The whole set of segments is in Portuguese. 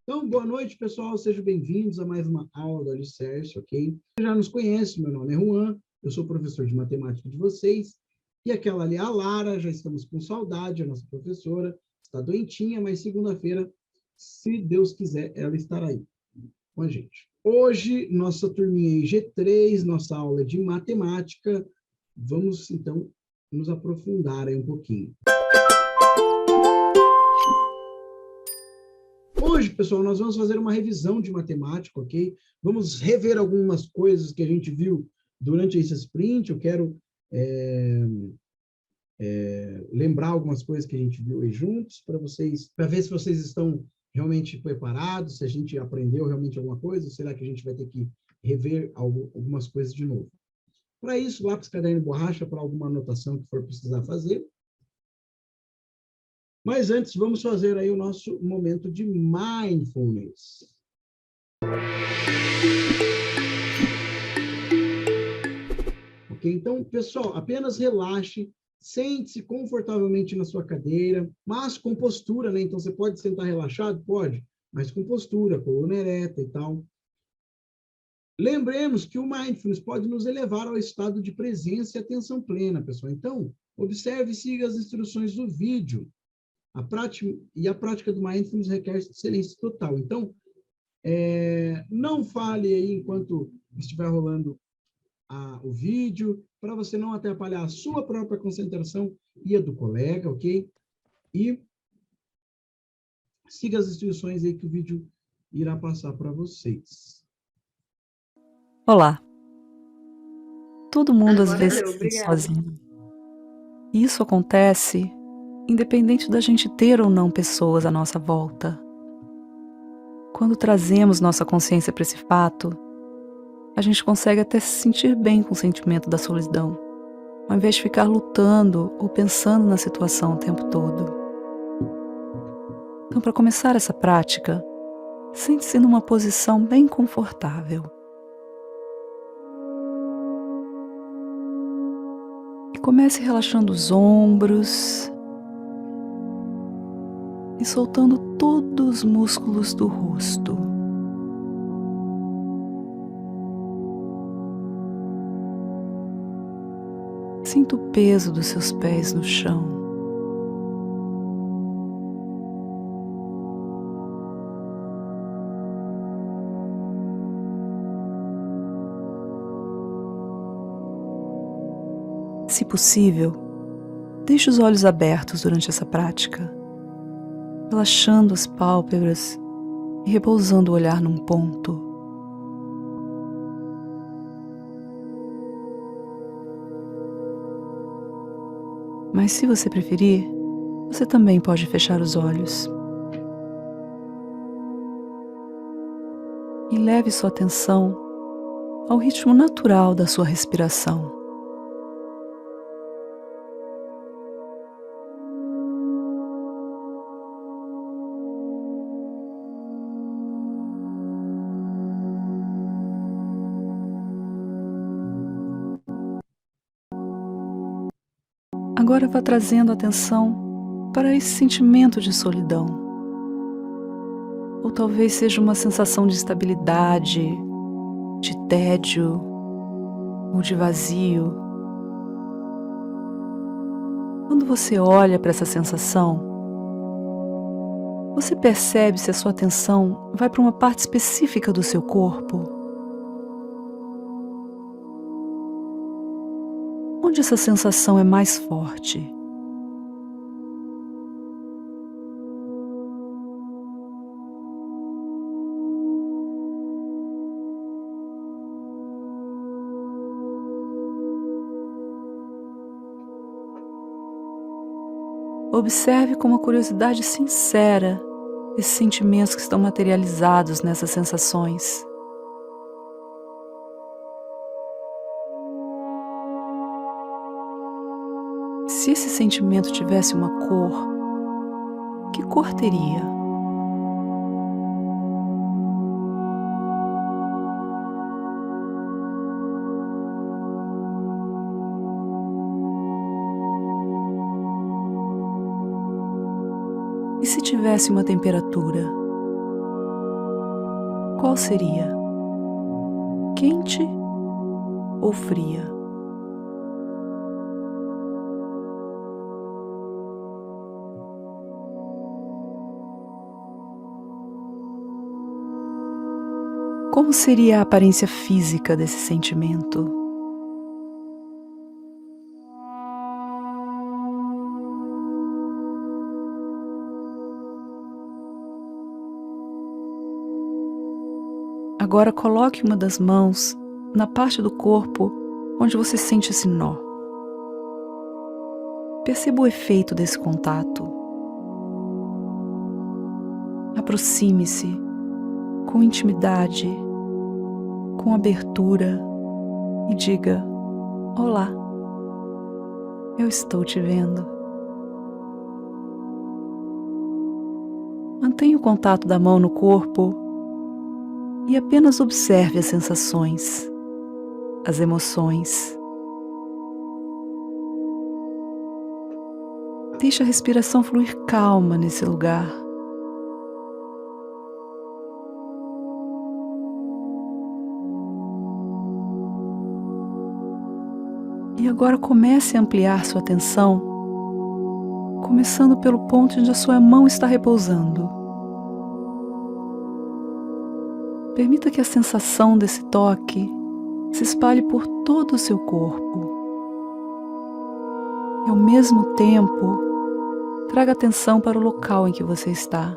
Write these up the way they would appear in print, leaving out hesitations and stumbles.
Então, boa noite, pessoal. Sejam bem-vindos a mais uma aula do Alicerce, ok? Você já nos conhece, meu nome é Juan, eu sou professor de matemática de vocês. E aquela ali, a Lara, já estamos com saudade, a nossa professora, está doentinha, mas segunda-feira, se Deus quiser, ela estará aí com a gente. Hoje, nossa turminha em G3, nossa aula de matemática. Vamos, então, nos aprofundar aí um pouquinho. Hoje, pessoal, nós vamos fazer uma revisão de matemática, ok? Vamos rever algumas coisas que a gente viu durante esse sprint. Eu quero lembrar algumas coisas que a gente viu aí juntos, para ver se vocês estão realmente preparados, se a gente aprendeu realmente alguma coisa, ou será que a gente vai ter que rever algumas coisas de novo. Para isso, lápis, caderno e borracha, para alguma anotação que for precisar fazer. Mas antes, vamos fazer aí o nosso momento de mindfulness. Ok? Então, pessoal, apenas relaxe, sente-se confortavelmente na sua cadeira, mas com postura, né? Então, você pode sentar relaxado? Pode, mas com postura, coluna ereta e tal. Lembremos que o mindfulness pode nos elevar ao estado de presença e atenção plena, pessoal. Então, observe e siga as instruções do vídeo. A prática do mindfulness requer silêncio total. Então, não fale aí enquanto estiver rolando o vídeo, para você não atrapalhar a sua própria concentração e a do colega, ok? E siga as instruções aí que o vídeo irá passar para vocês. Olá. Todo mundo às vezes Valeu, se sente obrigada. sozinho. E isso acontece independente da gente ter ou não pessoas à nossa volta. Quando trazemos nossa consciência para esse fato, a gente consegue até se sentir bem com o sentimento da solidão, ao invés de ficar lutando ou pensando na situação o tempo todo. Então, para começar essa prática, sente-se numa posição bem confortável. E comece relaxando os ombros e soltando todos os músculos do rosto. Sinta o peso dos seus pés no chão. Se possível, deixe os olhos abertos durante essa prática, relaxando as pálpebras e repousando o olhar num ponto. Mas se você preferir, você também pode fechar os olhos. E leve sua atenção ao ritmo natural da sua respiração. Agora vá trazendo atenção para esse sentimento de solidão. Ou talvez seja uma sensação de estabilidade, de tédio ou de vazio. Quando você olha para essa sensação, você percebe se a sua atenção vai para uma parte específica do seu corpo? Onde essa sensação é mais forte? Observe com uma curiosidade sincera esses sentimentos que estão materializados nessas sensações. Se esse sentimento tivesse uma cor, que cor teria? E se tivesse uma temperatura, qual seria? Quente ou fria? Como seria a aparência física desse sentimento? Agora coloque uma das mãos na parte do corpo onde você sente esse nó. Perceba o efeito desse contato. Aproxime-se com intimidade, com abertura e diga: olá, eu estou te vendo. Mantenha o contato da mão no corpo e apenas observe as sensações, as emoções. Deixe a respiração fluir calma nesse lugar. E agora comece a ampliar sua atenção, começando pelo ponto onde a sua mão está repousando. Permita que a sensação desse toque se espalhe por todo o seu corpo. E ao mesmo tempo, traga atenção para o local em que você está.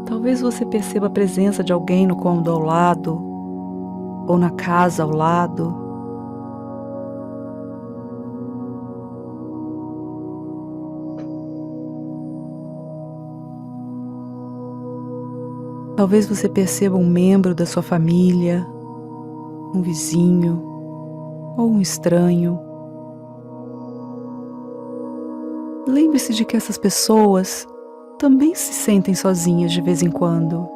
Talvez você perceba a presença de alguém no cômodo ao lado, ou na casa ao lado. Talvez você perceba um membro da sua família, um vizinho ou um estranho. Lembre-se de que essas pessoas também se sentem sozinhas de vez em quando.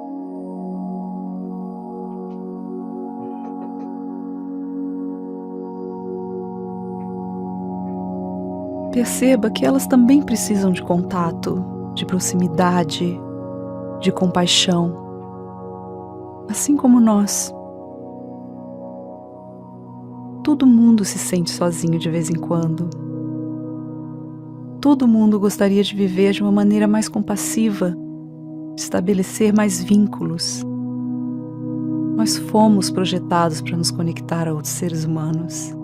Perceba que elas também precisam de contato, de proximidade, de compaixão, assim como nós. Todo mundo se sente sozinho de vez em quando. Todo mundo gostaria de viver de uma maneira mais compassiva, de estabelecer mais vínculos. Nós fomos projetados para nos conectar a outros seres humanos.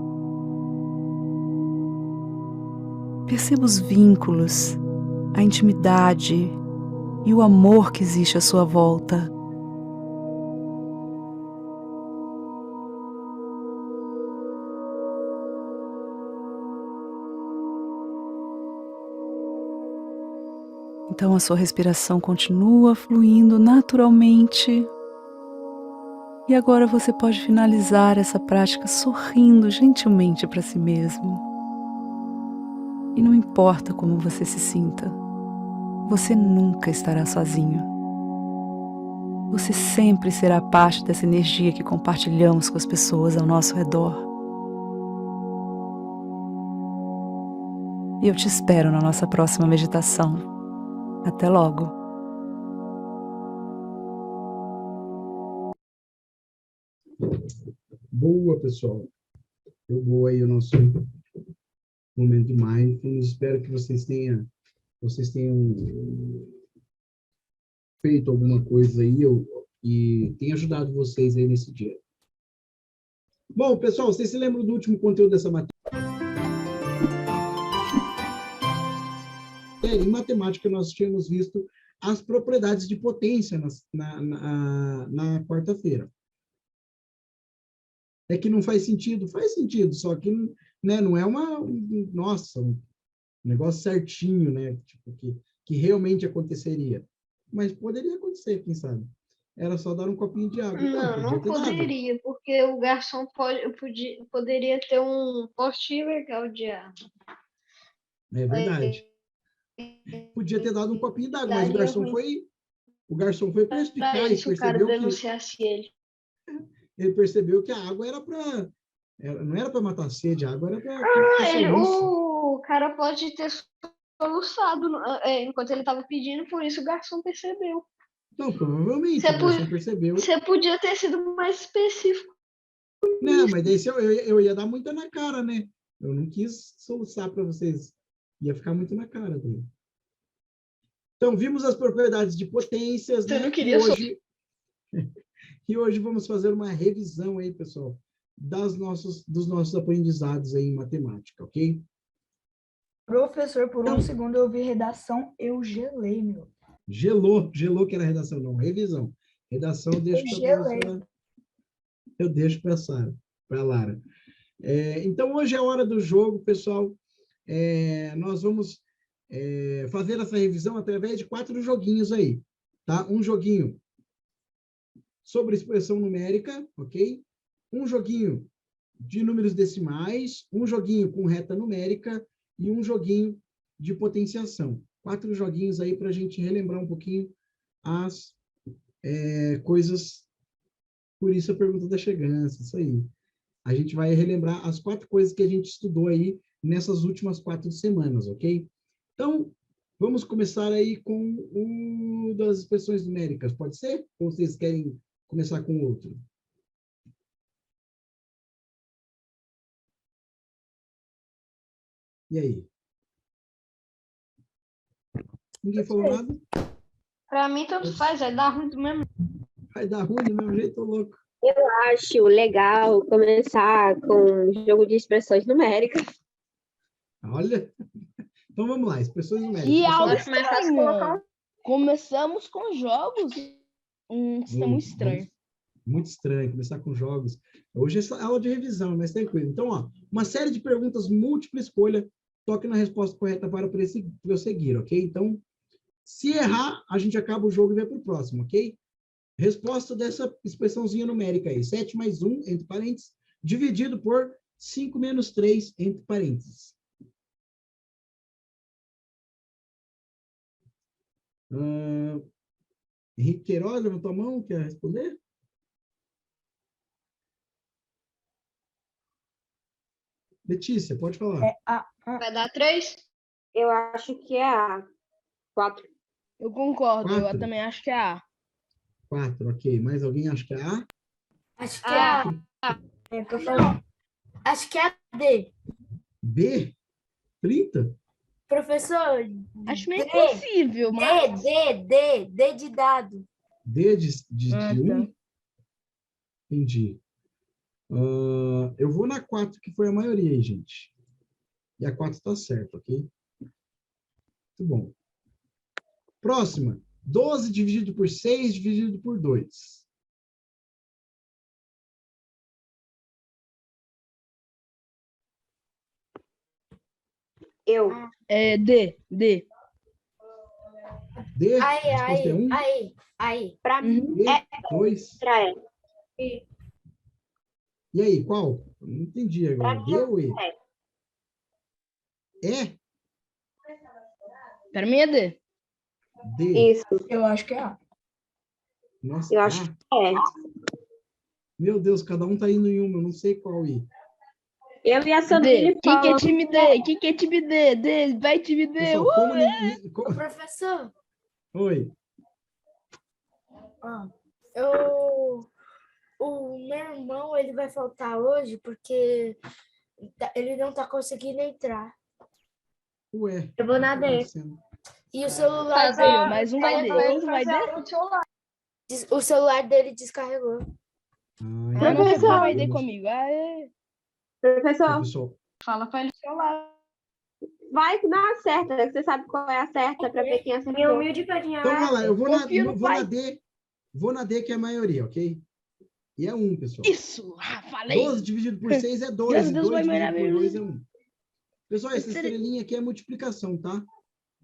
Perceba os vínculos, a intimidade e o amor que existe à sua volta. Então a sua respiração continua fluindo naturalmente. E agora você pode finalizar essa prática sorrindo gentilmente para si mesmo. E não importa como você se sinta, você nunca estará sozinho. Você sempre será parte dessa energia que compartilhamos com as pessoas ao nosso redor. E eu te espero na nossa próxima meditação. Até logo! Boa, pessoal. Eu vou aí o nosso momento de mindfulness. Espero que vocês tenham feito alguma coisa aí e tenha ajudado vocês aí nesse dia. Bom, pessoal, vocês se lembram do último conteúdo dessa matéria? Em matemática, nós tínhamos visto as propriedades de potência na quarta-feira. É que não faz sentido, só que, né, não é um negócio certinho, né, tipo, que realmente aconteceria. Mas poderia acontecer, quem sabe? Era só dar um copinho de água. Não poderia, porque o garçom poderia ter um pote legal de água. É verdade. Podia ter dado um copinho d'água, mas o garçom foi para explicar e percebeu que ele percebeu que a água era para Não era para matar a sede, a água era para O cara pode ter soluçado enquanto ele estava pedindo, por isso o garçom percebeu. Não, provavelmente o garçom percebeu. Você podia ter sido mais específico. Não, mas daí eu ia dar muita na cara, né? Eu não quis soluçar para vocês. Ia ficar muito na cara daí. Então, vimos as propriedades de potências, Você né? não queria E hoje vamos fazer uma revisão aí, pessoal, dos nossos aprendizados aí em matemática, ok? Professor, por um segundo eu vi redação, eu gelei, meu. Gelou que era redação, não, revisão. Redação eu deixo para a Lara. Então, hoje é a hora do jogo, pessoal. Nós vamos fazer essa revisão através de 4 joguinhos aí, tá? Um joguinho sobre expressão numérica, ok? Um joguinho de números decimais, um joguinho com reta numérica e um joguinho de potenciação. 4 joguinhos aí para a gente relembrar um pouquinho as coisas. Por isso a pergunta da chegança, isso aí. A gente vai relembrar as 4 coisas que a gente estudou aí nessas últimas 4 semanas, ok? Então, vamos começar aí com uma das expressões numéricas, pode ser? Ou vocês querem começar com outro? E aí? Ninguém falou nada? Para mim, tanto faz, vai dar ruim do mesmo. Vai dar ruim do mesmo jeito, tô louco. Eu acho legal começar com jogo de expressões numéricas. Olha. Então vamos lá, expressões numéricas. E Pessoal, algo estranho. Começamos com jogos. Isso é muito estranho. Muito estranho começar com jogos. Hoje é aula de revisão, mas tranquilo. Então, ó, uma série de perguntas múltipla escolha. Toque na resposta correta para eu seguir, ok? Então, se errar, a gente acaba o jogo e vai para o próximo, ok? Resposta dessa expressãozinha numérica aí. 7 mais 1, entre parênteses, dividido por 5 menos 3, entre parênteses. Henrique Queiroz, levantou a mão, quer responder? Letícia, pode falar. Vai dar 3? Eu acho que é a 4. Eu concordo, 4. eu também acho que é A. 4, ok. Mais alguém acha que é A? Acho que é A. Acho que é a D. B? 30? Professor, Acho meio impossível, mas... D de dado. D de 1? Tá. Entendi. Eu vou na 4, que foi a maioria aí, gente. E a 4 está certo, ok? Muito bom. Próxima. 12 dividido por 6 dividido por 2. Eu. D. D? Resposta é 1? Aí. Pra mim, D? 2? E. E aí, qual? Eu não entendi agora. Pra mim, D ou E? é. E? Para mim é D. D. Isso. Eu acho que é A. Nossa, Eu acho que é. Meu Deus, cada um tá indo em uma, eu não sei qual ir. Eu e a D. Sandrine Quem que é falamos. time D? Quem que é time D? D. Vai time D. Pessoal, Professor, Oi. o meu irmão, ele vai faltar hoje porque ele não tá conseguindo entrar. Ué. Eu vou na o que tá D. acontecendo? E o celular Aí, ó, mais um vai D. Quem vai D? o celular dele descarregou. Ah, não Professor. vai D comigo. Professor, Pessoal, Fala para ele. vai que dá a certa. Você sabe qual é a certa para ver quem acertou. Meu humilde padrinho. então, vai lá, eu vou Confio no pai. na D. Vou na D, que é a maioria, ok? E é 1, pessoal. Isso! Falei! 12 dividido por 6 é 2. Deus, E Deus 2 vai melhorar dividido por meu 2 é 1. Pessoal, essa estrelinha aqui é multiplicação, tá?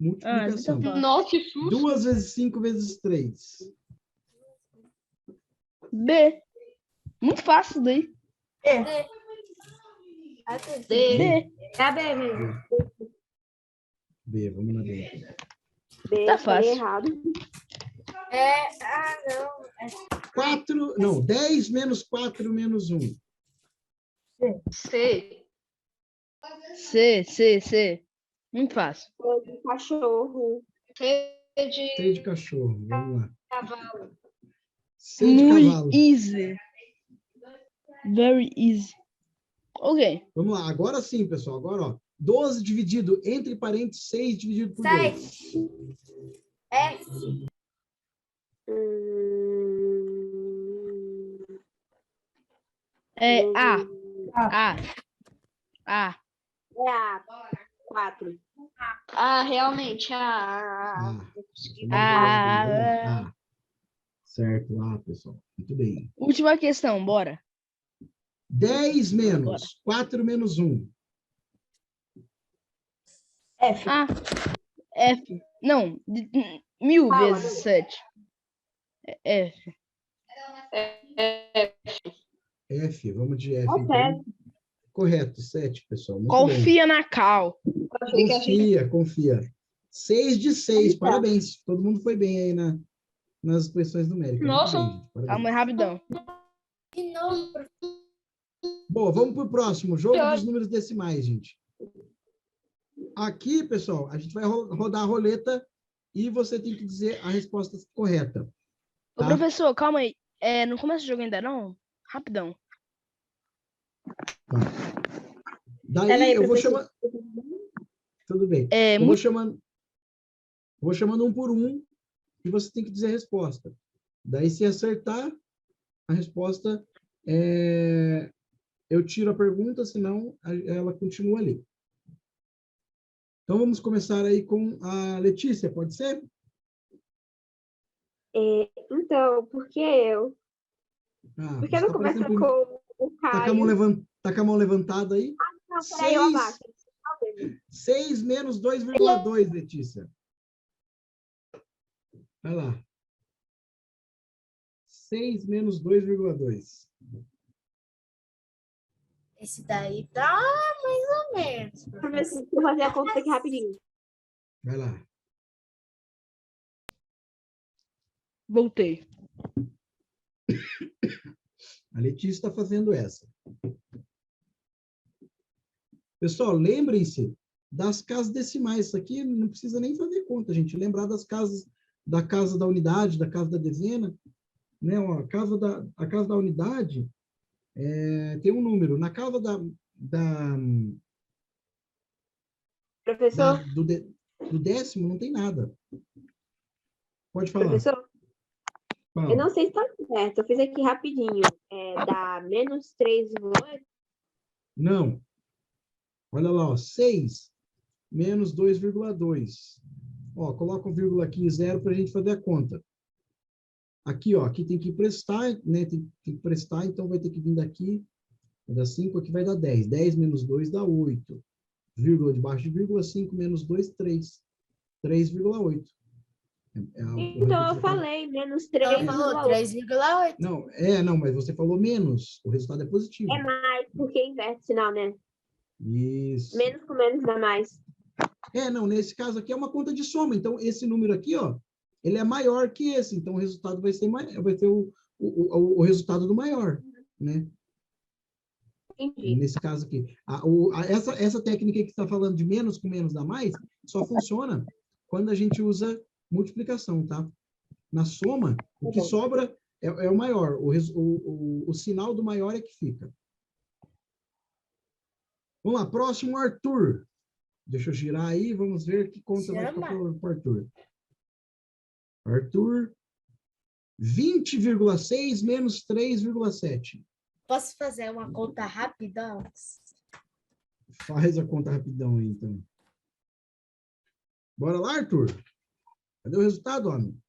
então Multiplicação. tá. Nossa, que susto. 2 vezes 5 vezes 3. B. Muito fácil isso daí. D. D. É a B mesmo. B, vamos na B. B, Tá falei fácil. errado. Não. 4, não, 10 menos 4 menos 1. C. C. Muito fácil. C de cachorro. C de C de cachorro. Vamos lá. cavalo. C de Muito cavalo. easy. Very easy. Ok. Vamos lá. Agora sim, pessoal. Agora, ó. 12 dividido entre parênteses 6 dividido por 2. 7. F. É A. A. É a 4. Ah, realmente. Ah, Ah. certo lá, pessoal. Muito bem. Última questão, bora. 10 menos 4 menos 1. F. A. F. Não. 1000 Fala, vezes não. 7. F. F, vamos de F. É Então. Correto, 7, pessoal. Muito bem. Confia na Cal. Confia. 6 de 6, parabéns. Todo mundo foi bem aí nas expressões numéricas. Nossa. Muito bem, gente. Parabéns. Calma aí, rapidão. De novo, Bom, vamos para o próximo. Jogo dos números decimais, gente. Aqui, pessoal, a gente vai rodar a roleta e você tem que dizer a resposta correta. Ô, Tá? professor, calma aí. Não começa o jogo ainda, não? Rapidão. Tá. Daí Peraí, eu vou professor. chamar... Tudo bem. É Eu vou chamando um por um e você tem que dizer a resposta. Daí, se acertar a resposta, eu tiro a pergunta, senão ela continua ali. Então, vamos começar aí com a Letícia, pode ser? Então, por que eu? Ah, Por que você não tá começa parecendo com o tá com a mão Caio? tá com a mão levantada aí? Não, peraí, eu abaixo. 6 menos 2,2, Letícia. Vai lá. 6 menos 2,2. esse daí tá mais ou menos. Professor, deixa eu fazer a conta aqui rapidinho. Vai lá. Voltei. A Letícia está fazendo essa. Pessoal, lembrem-se das casas decimais. Isso aqui não precisa nem fazer conta, gente. Lembrar das casas, da casa da unidade, da casa da dezena. Né? Ó, a casa da unidade tem um número. Na casa Professor, do décimo não tem nada. Pode falar. professor, Fala. eu não sei se está certo. Eu fiz aqui rapidinho. Dá menos 3,8. Não. Olha lá, ó, 6 menos 2,2. Ó, coloca um vírgula aqui e zero para a gente fazer a conta. Aqui, ó, aqui tem que prestar, né? Tem que prestar, então vai ter que vir daqui, vai dar 5, aqui vai dar 10. 10 menos 2 dá 8. Vírgula debaixo de vírgula, 5 menos 2, 3. 3,8. Então, eu falei menos Ela falou 3,8. 3,8. Não, mas você falou menos. O resultado é positivo. É mais, porque inverte o sinal, né? Isso. Menos com menos dá mais. Não, nesse caso aqui é uma conta de soma. Então, esse número aqui, ó, ele é maior que esse. Então, o resultado vai ser o resultado do maior, né? Entendi. Nesse caso aqui. Essa técnica que está falando de menos com menos dá mais, só funciona quando a gente usa multiplicação, tá? Na soma, o que sobra é o maior. O sinal do maior é que fica. Vamos lá, próximo, Arthur. Deixa eu girar aí, vamos ver que conta vai ficar para o Arthur. Arthur, 20,6 menos 3,7. Posso fazer uma conta rapidão? Faz a conta rapidão aí, então. Bora lá, Arthur? Cadê o resultado, homem?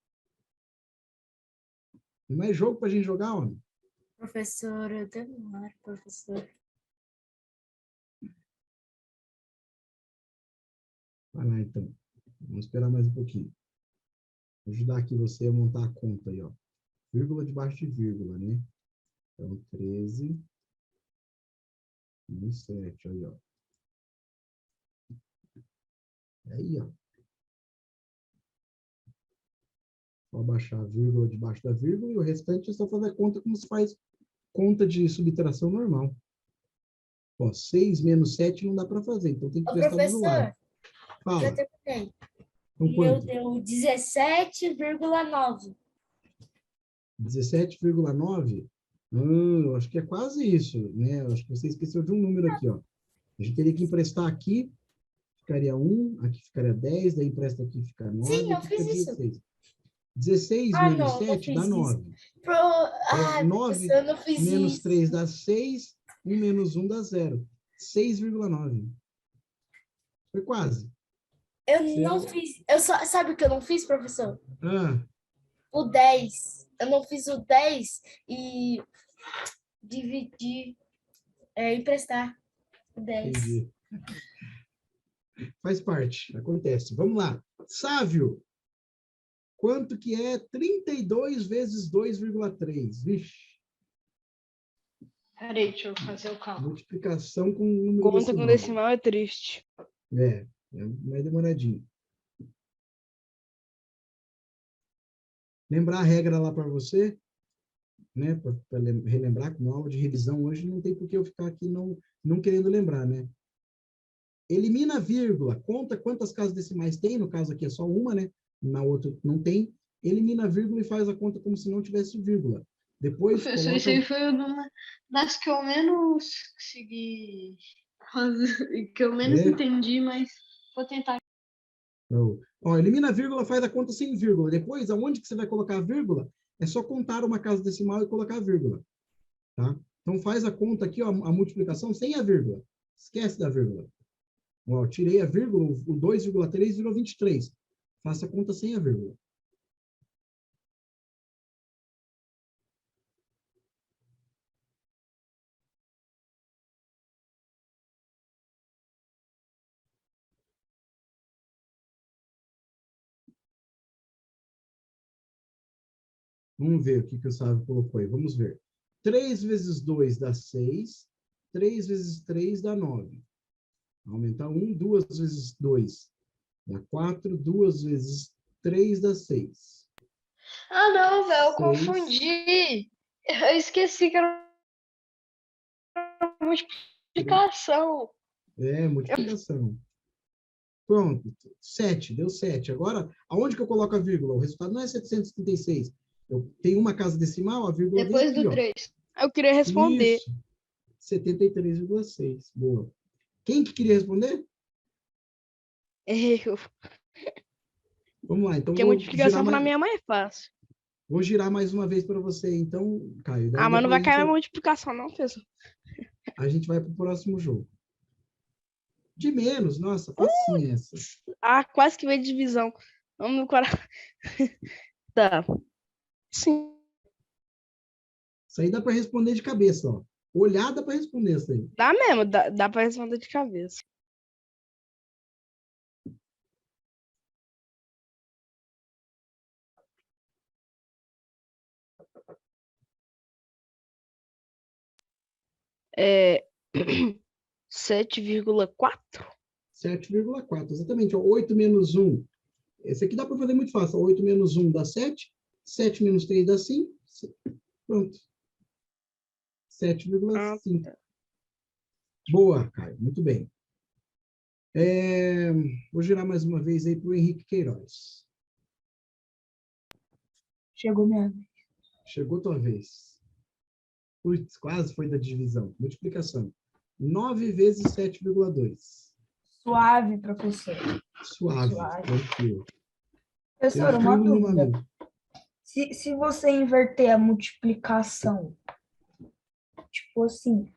Tem mais jogo para a gente jogar, homem? Professor, eu demoro, professor. Vai lá, então. Vamos esperar mais um pouquinho. Vou ajudar aqui você a montar a conta aí, ó. Vírgula debaixo de vírgula, né? Então, 13 menos 7, aí, ó. Aí, ó. Vou abaixar a vírgula debaixo da vírgula e o restante é só fazer conta como se faz conta de subtração normal. Ó, 6 menos 7 não dá para fazer, então tem que Ô, prestar do professor, lado. já Fala, terminei. então O meu quanto? deu 17,9. 17,9? Eu acho que é quase isso, né? Eu acho que você esqueceu de um número aqui, ó. A gente teria que emprestar aqui, ficaria 1, aqui ficaria 10, daí empresta aqui, fica Sim, 9, eu aqui fica fiz isso. 16. 16 Ah, menos não, não 7 dá fiz isso. 9. Ah, 9 professor, eu não fiz menos isso. 3 dá 6, 1 menos 1 dá 0. 6,9. Foi quase. Eu não Você- fiz. Sabe o que eu não fiz, professor? Ah, O 10. Eu não fiz o 10 e dividir, emprestar o 10. entendi. Faz parte, acontece. Vamos lá. Sávio, quanto que é 32 vezes 2,3? Vixe, Peraí, deixa eu fazer o cálculo. multiplicação com número Conta com decimal. decimal é triste. É mais demoradinho. Lembrar a regra lá para você, né? Para relembrar, com uma aula de revisão hoje, não tem por que eu ficar aqui não querendo lembrar, né? Elimina a vírgula, conta quantas casas decimais tem, no caso aqui é só uma, né? Na outra não tem. Elimina a vírgula e faz a conta como se não tivesse vírgula. Depois Professor, isso coloca... aí foi uma das que eu menos consegui fazer, que eu menos É, entendi, mas vou tentar. ó, elimina a vírgula, faz a conta sem vírgula. Depois, aonde que você vai colocar a vírgula, é só contar uma casa decimal e colocar a vírgula. Tá? Então, faz a conta aqui, ó, a multiplicação sem a vírgula. Esquece da vírgula. Ó, tirei a vírgula, o 2,3 virou 23. Faça a conta sem a vírgula. Vamos ver o que o Sávio colocou aí. Vamos ver. 3 vezes 2 dá 6. 3 vezes 3 dá 9. Aumentar 1. 2 vezes 2 dá 4. 2 vezes 3 dá 6. Ah, não, velho, eu 6. confundi. Eu esqueci que era multiplicação. Multiplicação. Pronto. 7. Deu 7. Agora, aonde que eu coloco a vírgula? O resultado não é 736. Eu tenho uma casa decimal, a vírgula vem Depois aqui, do ó. 3. Eu queria responder. Isso. 73,6. Boa. Quem que queria responder? Eu, Vamos lá, então porque a multiplicação para mim é mais fácil. vou girar mais uma vez para você, então, Caio. Daí Ah, mas não depois vai cair a multiplicação, não, professor. a gente vai para o próximo jogo. De menos, nossa, facinha essa. Ah, quase que veio divisão. Vamos para. Tá. Sim. Isso aí dá para responder de cabeça, ó. Olhada para responder isso aí. Dá mesmo, dá para responder de cabeça. É 7,4? 7,4, exatamente. Ó, 8 menos 1. Esse aqui dá para fazer muito fácil. 8 menos 1 dá 7. 7 menos 3 dá 5. Pronto. 7,5. Tá. Boa, Caio. Muito bem. Vou girar mais uma vez aí para o Henrique Queiroz. Chegou minha vez. Chegou tua vez. Putz, quase foi da divisão. Multiplicação. 9 vezes 7,2. Suave, professor. Suave. Suave. Tranquilo. Professor, uma Tranquilo no dúvida. momento. Se você inverter a multiplicação, tipo assim,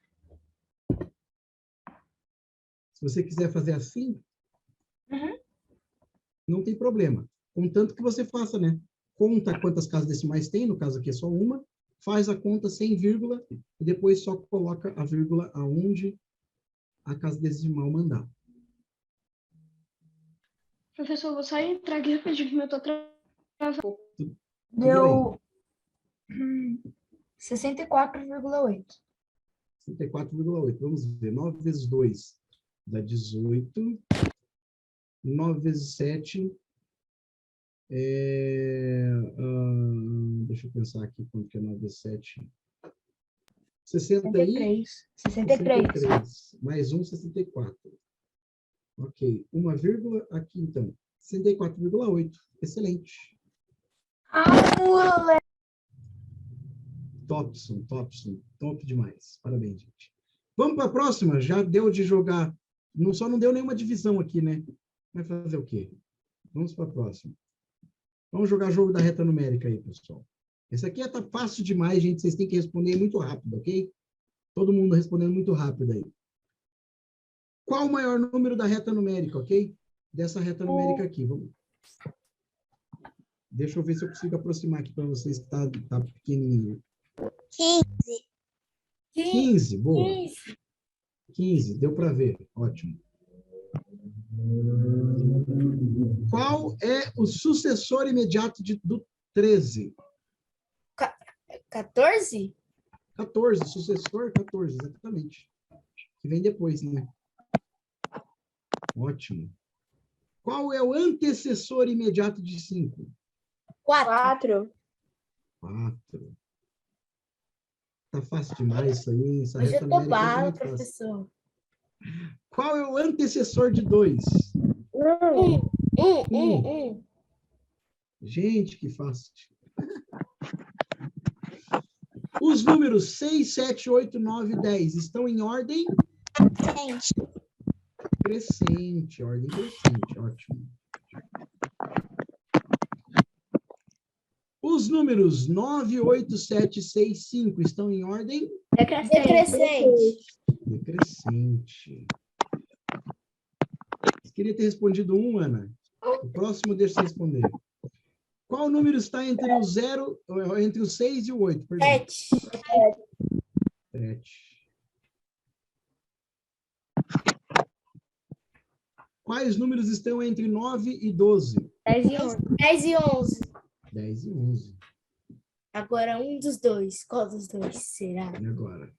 Se você quiser fazer assim, Uhum. não tem problema. Contanto que você faça, né? Conta quantas casas decimais tem, no caso aqui é só uma, faz a conta sem vírgula e depois só coloca a vírgula aonde a casa decimal mandar. Professor, vou sair e entrar aqui rapidinho, que eu tô travando. deu 64,8. 64,8. Vamos ver. 9 vezes 2 dá 18. 9 vezes 7 deixa eu pensar aqui quanto que é 9 vezes 7. 60 e 63. 63. 63. Mais um, 64. Ok. Uma vírgula aqui, então. 64,8. Excelente. Ah, moleque. Topson. Top demais. Parabéns, gente. Vamos para a próxima? Já deu de jogar. Só não deu nenhuma divisão aqui, né? Vai fazer o quê? Vamos para a próxima. Vamos jogar jogo da reta numérica aí, pessoal. Esse aqui tá fácil demais, gente. Vocês têm que responder muito rápido, ok? Todo mundo respondendo muito rápido aí. Qual o maior número da reta numérica, ok? Dessa reta numérica aqui. Vamos. Deixa eu ver se eu consigo aproximar aqui para vocês, que tá pequenininho. 15, boa. 15, deu para ver. Ótimo. Qual é o sucessor imediato do 13? 14? 14, sucessor 14, exatamente. Que vem depois, né? Ótimo. Qual é o antecessor imediato de 5? 4. 4. Tá fácil demais isso aí. Essa Hoje reta eu tô numérica é bala, muito fácil. professor. Qual é o antecessor de 2? 1. Gente, que fácil. Os números 6, 7, 8, 9 e 10 estão em ordem crescente. Ordem crescente, ótimo. Os números 9, 8, 7, 6, 5 estão em ordem Decrescente. decrescente. Você queria ter respondido 1, Ana? O próximo deixa você responder. Qual número está entre o 0, entre o 6 e o 8? Perdão. 7. Quais números estão entre 9 e 12? 10 e 11. 10 e 11. Agora um dos dois. Qual dos dois será? E agora?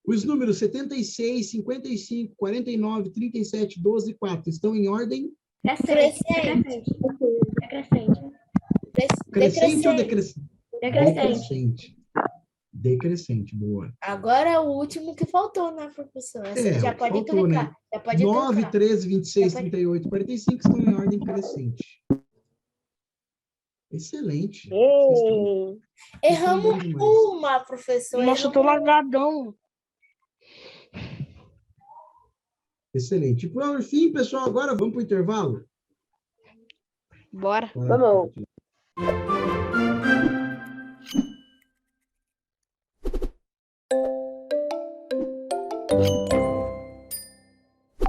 Os números 76, 55, 49, 37, 12 e 4 estão em ordem Crescente. crescente ou decrescente? Decrescente. Decrescente, boa. Agora o último que faltou, né, professor? Essa já pode faltou, clicar. né? Já pode 9, clicar. 13, 26, Já pode- 38, 45 estão em ordem crescente. Excelente. Vocês Ei, estão Erramos bem demais. uma, professor. Nossa, eu tô largadão. Excelente. E por fim, pessoal, agora vamos para o intervalo? Bora. Vamos.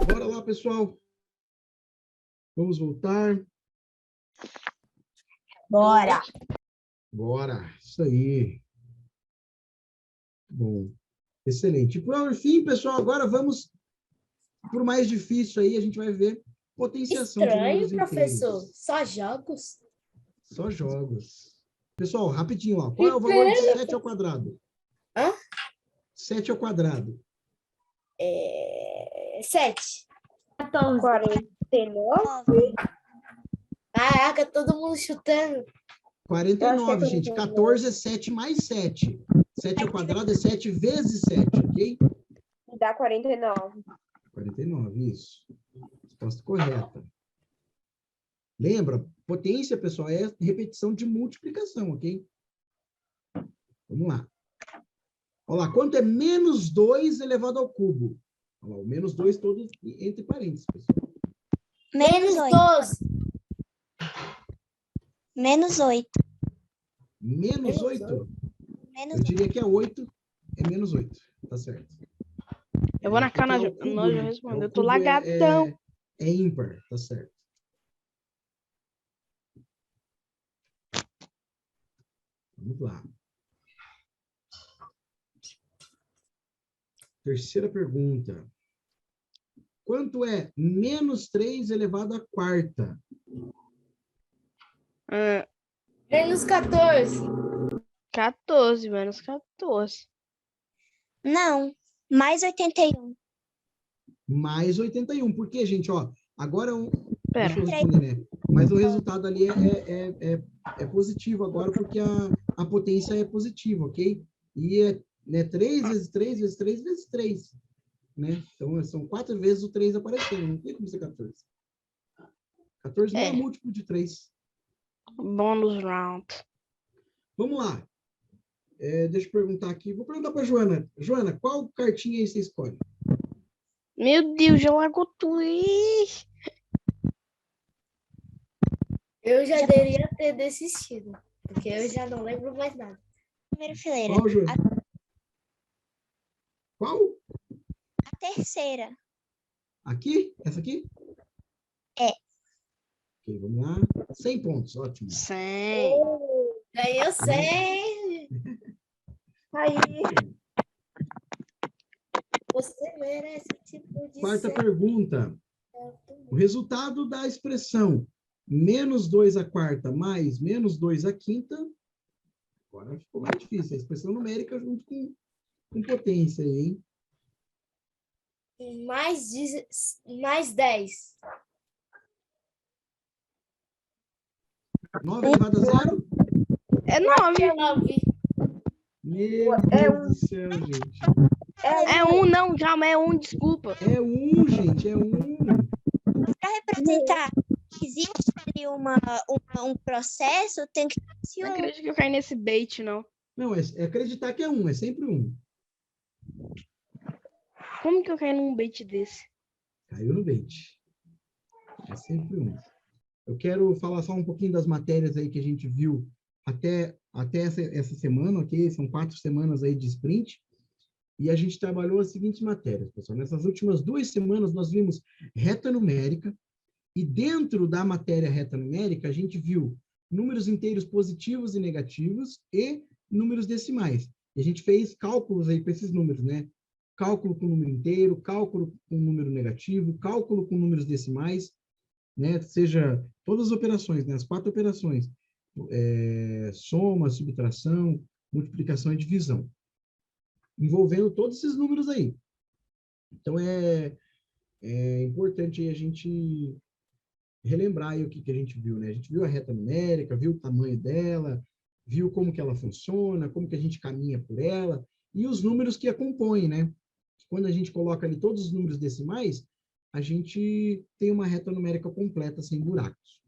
Bora lá, pessoal. Vamos voltar. Bora. Bora. Isso aí. Bom. Excelente. E por fim, pessoal, agora vamos por mais difícil aí, a gente vai ver potenciação de Estranho, números professor. inteiros. Só jogos? Só jogos. Pessoal, rapidinho, ó. Qual é o valor de 7 ao quadrado? Hã? 7 ao quadrado. 7. 49. Caraca, todo mundo chutando. 49, gente. 14 é 7 mais 7. 7 ao quadrado é 7 vezes 7, ok? Dá 49. 49, isso. Resposta correta. Lembra, potência, pessoal, é repetição de multiplicação, ok? Vamos lá. Olha lá, quanto é menos 2 elevado ao cubo? Olha lá, o menos 2 todo entre parênteses, pessoal. Menos 12. Menos 8. Menos 8? Eu diria que é 8, é menos 8. Tá certo. Eu vou na Porque cana, é o cubo, nós já né? respondeu. É o Eu tô cubo, lagadão. É ímpar, tá certo. Vamos lá. Terceira pergunta. Quanto é menos 3 elevado à quarta? Menos 14. 14, menos 14. Não, mais 81. Mais 81. Por quê, gente? Ó, agora Pera. deixa eu responder, né? Mas o resultado ali é positivo agora, porque a potência é positiva, ok? E né? 3 vezes 3 vezes 3 vezes 3, né? Então, são 4 vezes o 3 aparecendo, não tem como ser 14. 14 não é múltiplo de 3. Bônus round. Vamos lá. Deixa eu perguntar aqui. Vou perguntar para Joana. Joana, qual cartinha aí você escolhe? Meu Deus, já largou tudo. Ih. Eu já deveria ter desistido, porque eu já não lembro mais nada. Primeira fileira. Qual, Joana? Qual? A terceira. Aqui? Essa aqui? É. Ok, vamos lá. 100 pontos, ótimo. 100. Ganhou 100. Aí. Você merece tipo de Quarta 100. pergunta. O resultado da expressão menos 2 à quarta mais menos 2 à quinta. Agora ficou mais difícil. A expressão numérica junto com potência aí, hein? Mais 10. 9 elevado a 0? É 9. 9. Meu Deus do céu, gente. É 1, não, calma, é 1, desculpa. É 1, gente, é 1. Para representar que existe ali um processo, tem que ter Não acredito que eu caí nesse bait, não. Não, é acreditar que é 1, é sempre 1. Como que eu caí num bait desse? Caiu no bait. É sempre 1. Eu quero falar só um pouquinho das matérias aí que a gente viu até essa semana, ok? São 4 semanas aí de sprint. E a gente trabalhou as seguintes matérias, pessoal. Nessas últimas 2 semanas, nós vimos reta numérica. E dentro da matéria reta numérica, a gente viu números inteiros positivos e negativos e números decimais. E a gente fez cálculos aí com esses números, né? Cálculo com número inteiro, cálculo com número negativo, cálculo com números decimais, né? Seja todas as operações, né? As 4 operações. Soma, subtração, multiplicação e divisão. Envolvendo todos esses números aí. Então, é importante aí a gente relembrar aí o que a gente viu, né? A gente viu a reta numérica, viu o tamanho dela, viu como que ela funciona, como que a gente caminha por ela, e os números que a compõem, né? Quando a gente coloca ali todos os números decimais, a gente tem uma reta numérica completa, sem buracos.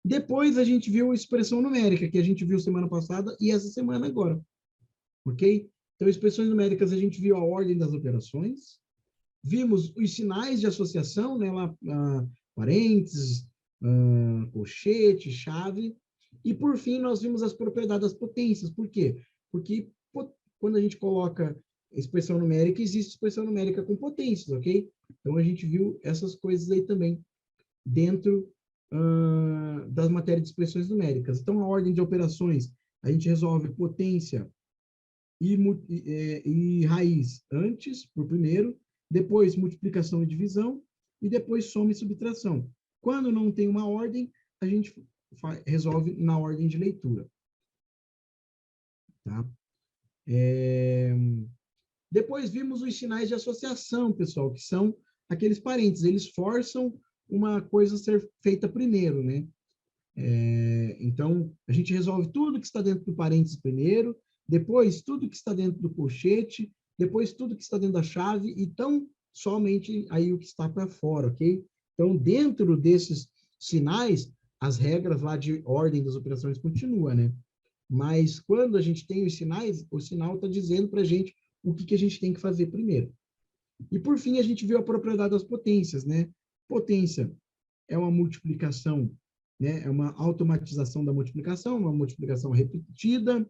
Depois a gente viu a expressão numérica, que a gente viu semana passada e essa semana agora. Ok? Então, expressões numéricas, a gente viu a ordem das operações, vimos os sinais de associação, né? Lá, parênteses, colchete, chave, e por fim nós vimos as propriedades das potências. Por quê? Porque quando a gente coloca expressão numérica, existe expressão numérica com potências, ok? Então a gente viu essas coisas aí também dentro das matérias de expressões numéricas. Então a ordem de operações, a gente resolve potência e raiz antes, por primeiro, depois multiplicação e divisão, e depois soma e subtração. Quando não tem uma ordem, a gente resolve na ordem de leitura. Tá? Depois vimos os sinais de associação, pessoal, que são aqueles parênteses. Eles forçam uma coisa a ser feita primeiro, né? Então, a gente resolve tudo que está dentro do parênteses primeiro, depois tudo que está dentro do colchete, depois tudo que está dentro da chave, e tão somente aí o que está para fora, ok? Então, dentro desses sinais, as regras lá de ordem das operações continuam, né? Mas quando a gente tem os sinais, o sinal está dizendo para a gente o que a gente tem que fazer primeiro. E, por fim, a gente viu a propriedade das potências, né? Potência é uma multiplicação, né? É uma automatização da multiplicação, uma multiplicação repetida.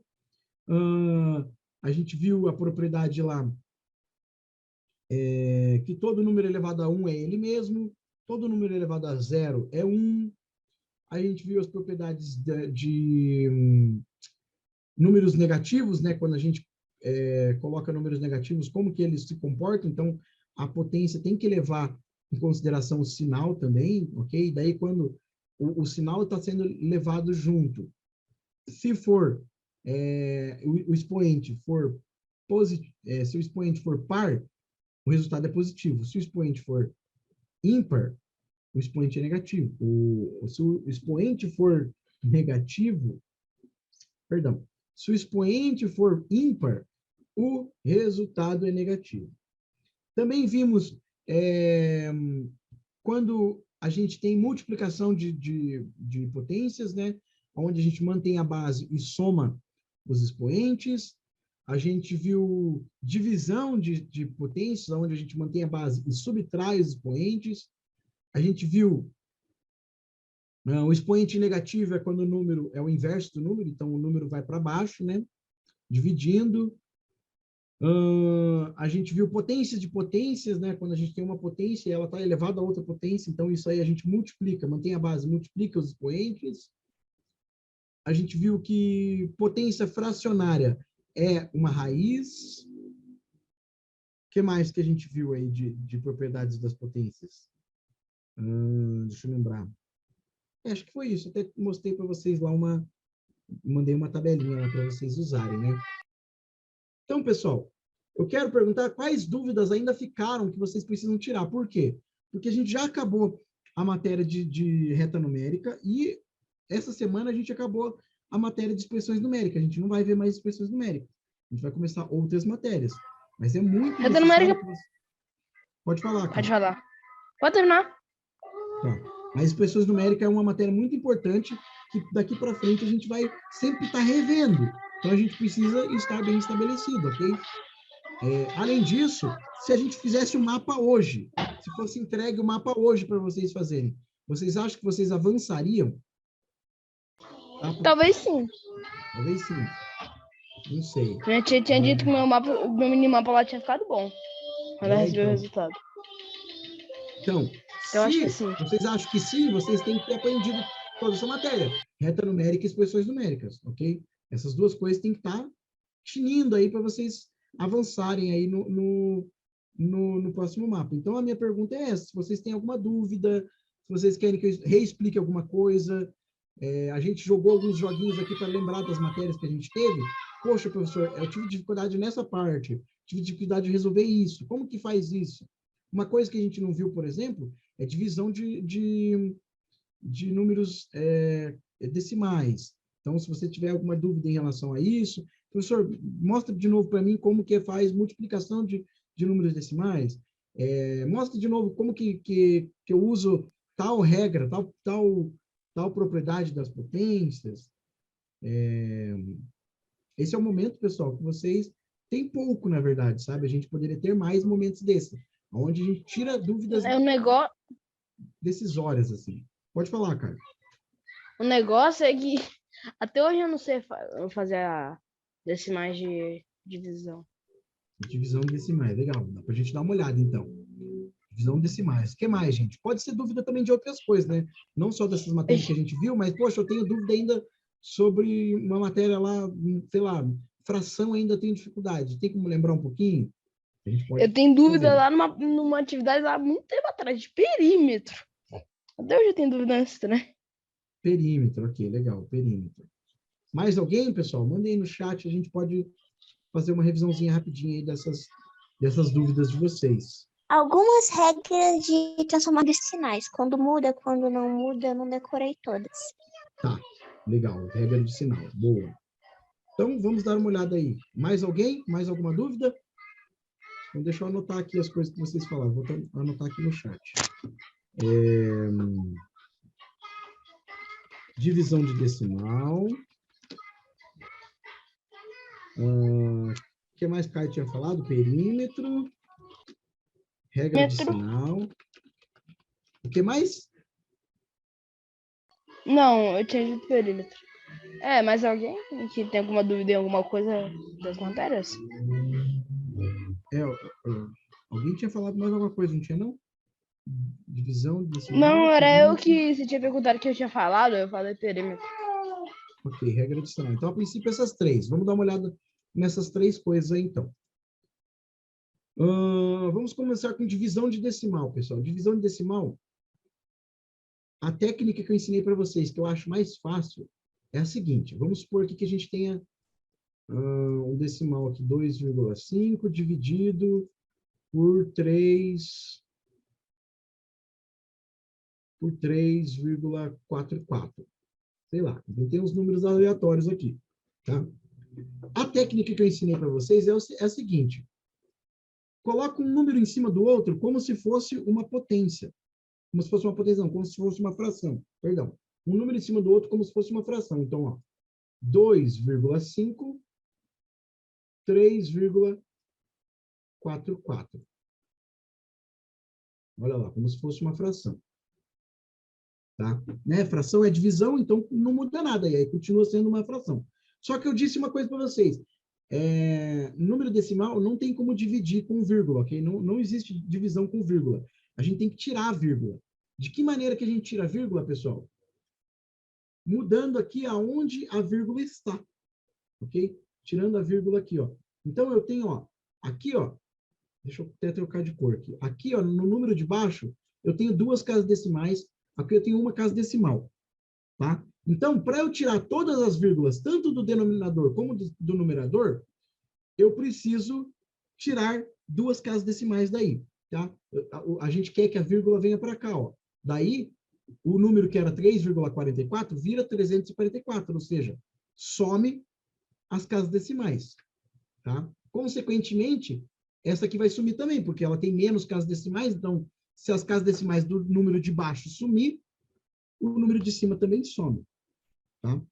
A gente viu a propriedade lá, que todo número elevado a 1 é ele mesmo, todo número elevado a 0 é 1. A gente viu as propriedades de números negativos, né? Quando a gente coloca números negativos, como que eles se comportam. Então, a potência tem que levar em consideração o sinal também, ok? Daí, quando o sinal está sendo levado junto, se for o expoente for positivo, se o expoente for par, o resultado é positivo. Se o expoente for ímpar, o expoente é negativo. Se o expoente for negativo, perdão, se o expoente for ímpar, o resultado é negativo. Também vimos quando a gente tem multiplicação de potências, né? Onde a gente mantém a base e soma os expoentes. A gente viu divisão de potências, onde a gente mantém a base e subtrai os expoentes. A gente viu o expoente negativo é quando o número é o inverso do número, então o número vai para baixo, né? Dividindo. A gente viu potências de potências, né? Quando a gente tem uma potência e ela está elevada a outra potência, então isso aí a gente multiplica, mantém a base, multiplica os expoentes. A gente viu que potência fracionária é uma raiz. O que mais que a gente viu aí de propriedades das potências? Deixa eu lembrar. Acho que foi isso. Até mostrei para vocês lá mandei uma tabelinha lá para vocês usarem, né? Então, pessoal, eu quero perguntar quais dúvidas ainda ficaram que vocês precisam tirar. Por quê? Porque a gente já acabou a matéria de reta numérica e essa semana a gente acabou a matéria de expressões numéricas. A gente não vai ver mais expressões numéricas. A gente vai começar outras matérias. Mas é muito Reta necessário numérica. que você... Pode falar, cara. Pode falar. Pode terminar. Tá. Mas expressões numéricas é uma matéria muito importante que daqui para frente a gente vai sempre estar revendo. Então, a gente precisa estar bem estabelecido, ok? Além disso, se a gente fizesse o mapa hoje, se fosse entregue o mapa hoje para vocês fazerem, vocês acham que vocês avançariam? Tá? Talvez sim. Talvez sim. Não sei. Eu tinha dito que o meu minimapa lá tinha ficado bom. Quando eu recebi o resultado. Então, Eu acho que sim. vocês acham que sim, vocês têm que ter aprendido toda essa matéria. Reta numérica e expressões numéricas, ok? Essas duas coisas têm que estar tinindo aí para vocês avançarem aí no próximo mapa. Então, a minha pergunta é essa, se vocês têm alguma dúvida, se vocês querem que eu reexplique alguma coisa, a gente jogou alguns joguinhos aqui para lembrar das matérias que a gente teve. Poxa, professor, eu tive dificuldade nessa parte, tive dificuldade de resolver isso. Como que faz isso? Uma coisa que a gente não viu, por exemplo, é divisão de números decimais. Então, se você tiver alguma dúvida em relação a isso, professor, mostra de novo para mim como que faz multiplicação de números decimais. Mostra de novo como que eu uso tal regra, tal propriedade das potências. Esse é o momento, pessoal, que vocês têm pouco, na verdade, sabe? A gente poderia ter mais momentos desses, onde a gente tira dúvidas decisórias, assim. Pode falar, cara. O negócio é que até hoje eu não sei fazer a decimais de divisão. Divisão decimais, legal. Dá pra gente dar uma olhada, então. Divisão decimais. O que mais, gente? Pode ser dúvida também de outras coisas, né? Não só dessas matérias que a gente viu, mas, poxa, eu tenho dúvida ainda sobre uma matéria lá, sei lá, fração ainda tenho dificuldade. Tem como lembrar um pouquinho? Eu tenho dúvida lá numa atividade lá há muito tempo atrás, de perímetro. Até hoje eu tenho dúvida nesse, né? Perímetro, ok, legal, perímetro. Mais alguém, pessoal? Mandem aí no chat, a gente pode fazer uma revisãozinha rapidinha aí dessas dúvidas de vocês. Algumas regras de transformar de sinais. Quando muda, quando não muda, eu não decorei todas. Tá, legal, regra de sinal, boa. Então, vamos dar uma olhada aí. Mais alguém? Mais alguma dúvida? Então, deixa eu anotar aqui as coisas que vocês falaram. Vou anotar aqui no chat. Divisão de decimal. O que mais Caio tinha falado? Perímetro. Regra de sinal. O que mais? Não, eu tinha dito perímetro. Mais alguém que tem alguma dúvida em alguma coisa das matérias? Alguém tinha falado mais alguma coisa, não tinha, não? Divisão de decimal. Não, era eu que você tinha perguntado que eu tinha falado, eu falei perímetro. Ok, regra de sinal. Então, a princípio, essas três. Vamos dar uma olhada nessas três coisas aí, então. Vamos começar com divisão de decimal, pessoal. Divisão de decimal, a técnica que eu ensinei para vocês, que eu acho mais fácil, é a seguinte. Vamos supor aqui que a gente tenha um decimal aqui, 2,5 dividido por 3,44. Sei lá, tem uns números aleatórios aqui, tá? A técnica que eu ensinei para vocês é a seguinte. Coloca um número em cima do outro como se fosse uma potência. Como se fosse uma potência, não, como se fosse uma fração. Perdão. Um número em cima do outro como se fosse uma fração. Então, ó, 2,5, 3,44. Olha lá, como se fosse uma fração. Tá? Né? Fração é divisão, então não muda nada. E aí continua sendo uma fração. Só que eu disse uma coisa para vocês. Número decimal não tem como dividir com vírgula, ok? Não existe divisão com vírgula. A gente tem que tirar a vírgula. De que maneira que a gente tira a vírgula, pessoal? Mudando aqui aonde a vírgula está, ok? Tirando a vírgula aqui, ó. Então, eu tenho, ó, aqui, ó, deixa eu até trocar de cor aqui. Aqui, ó, no número de baixo, eu tenho 2 casas decimais, aqui eu tenho uma casa decimal, tá? Então, para eu tirar todas as vírgulas, tanto do denominador como do numerador, eu preciso tirar 2 casas decimais daí, tá? A gente quer que a vírgula venha para cá, ó. Daí, o número que era 3,44 vira 344, ou seja, some as casas decimais, tá? Consequentemente, essa aqui vai sumir também, porque ela tem menos casas decimais, então, se as casas decimais do número de baixo sumir, o número de cima também some, tá?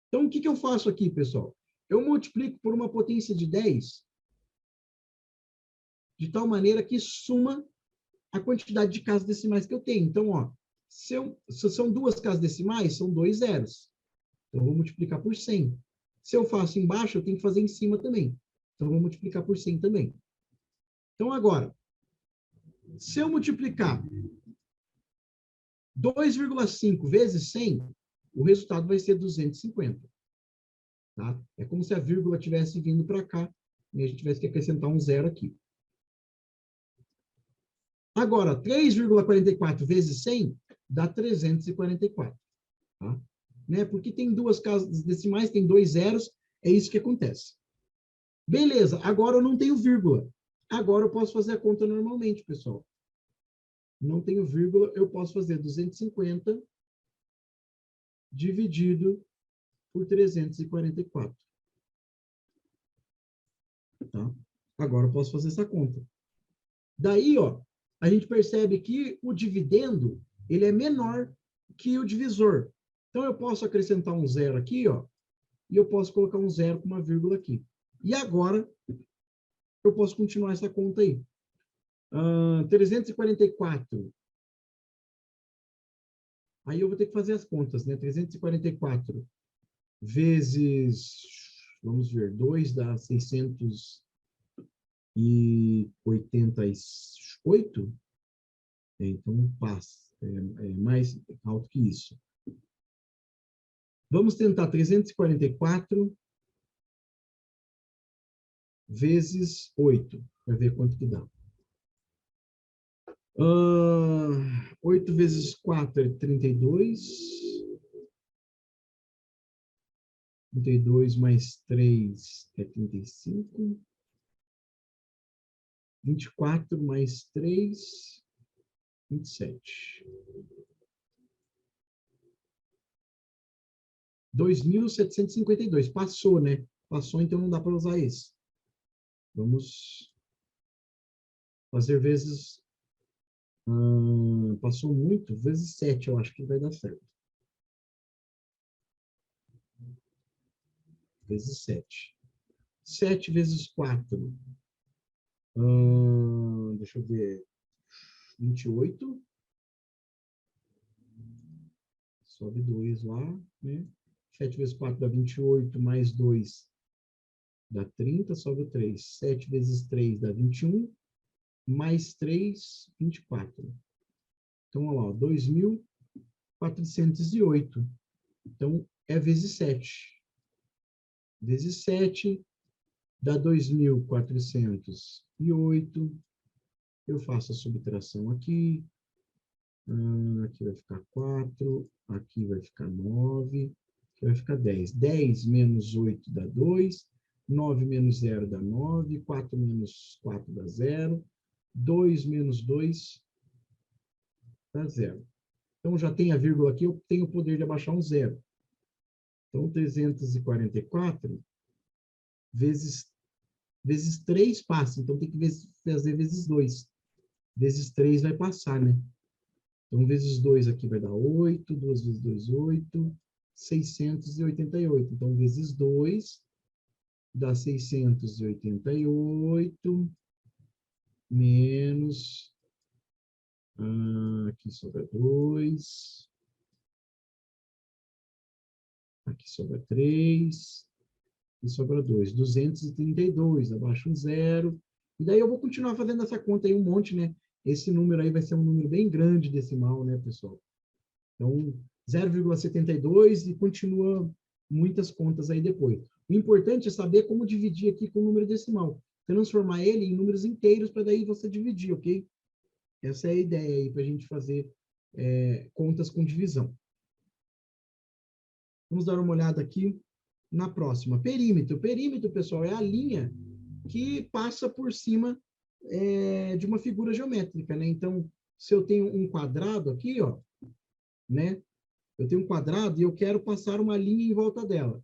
Então, o que eu faço aqui, pessoal? Eu multiplico por uma potência de 10, de tal maneira que suma a quantidade de casas decimais que eu tenho. Então, ó, se são 2 casas decimais, são 2 zeros. Então, eu vou multiplicar por 100. Se eu faço embaixo, eu tenho que fazer em cima também. Então, eu vou multiplicar por 100 também. Então, agora, se eu multiplicar 2,5 vezes 100, o resultado vai ser 250. Tá? É como se a vírgula tivesse vindo para cá e a gente tivesse que acrescentar um zero aqui. Agora, 3,44 vezes 100 dá 344. Tá? Né? Porque tem 2 casas decimais, tem 2 zeros, é isso que acontece. Beleza, agora eu não tenho vírgula. Agora eu posso fazer a conta normalmente, pessoal. Não tenho vírgula, eu posso fazer 250 dividido por 344. Tá? Agora eu posso fazer essa conta. Daí, ó, a gente percebe que o dividendo, ele é menor que o divisor. Então, eu posso acrescentar um zero aqui, ó, e eu posso colocar um zero com uma vírgula aqui. E agora, eu posso continuar essa conta aí. 344. Aí eu vou ter que fazer as contas, né? 344 vezes, vamos ver, 2 dá 688. Então, passa. É mais alto que isso. Vamos tentar 344 vezes 8, para ver quanto que dá. 8 vezes 4 é 32. 32 mais 3 é 35. 24 mais 3, 27. 2.752. Passou, né? Passou, então não dá para usar esse. Vamos fazer vezes... passou muito, vezes 7, eu acho que vai dar certo. Vezes 7. 7 vezes 4. Deixa eu ver. 28. Sobe 2 lá, né? 7 vezes 4 dá 28, mais 2 dá 30, sobe 3. 7 vezes 3 dá 21, mais 3, 24. Então, olha lá, 2.408. Então, é vezes 7. Vezes 7 dá 2.408. Eu faço a subtração aqui. Aqui vai ficar 4. Aqui vai ficar 9. Aqui vai ficar 10. 10 menos 8 dá 2. 9 menos 0 dá 9. 4 menos 4 dá 0. 2 menos 2 dá 0. Então, já tem a vírgula aqui, eu tenho o poder de abaixar um zero. Então, 344 vezes 3 passa. Então, tem que fazer vezes 2. Vezes 3 vai passar, né? Então, vezes 2 aqui vai dar 8. 2 vezes 2, 8. 688. Então, vezes 2 dá 688 menos... aqui sobra 2. Aqui sobra 3. E sobra 2. 232. Abaixo um 0. E daí eu vou continuar fazendo essa conta aí um monte, né? Esse número aí vai ser um número bem grande decimal, né, pessoal? Então, 0,72 e continua muitas contas aí depois. O importante é saber como dividir aqui com o número decimal. Transformar ele em números inteiros para daí você dividir, ok? Essa é a ideia aí para a gente fazer contas com divisão. Vamos dar uma olhada aqui na próxima. Perímetro. Perímetro, pessoal, é a linha que passa por cima de uma figura geométrica, né? Então, se eu tenho um quadrado aqui, ó, né? Eu tenho um quadrado e eu quero passar uma linha em volta dela.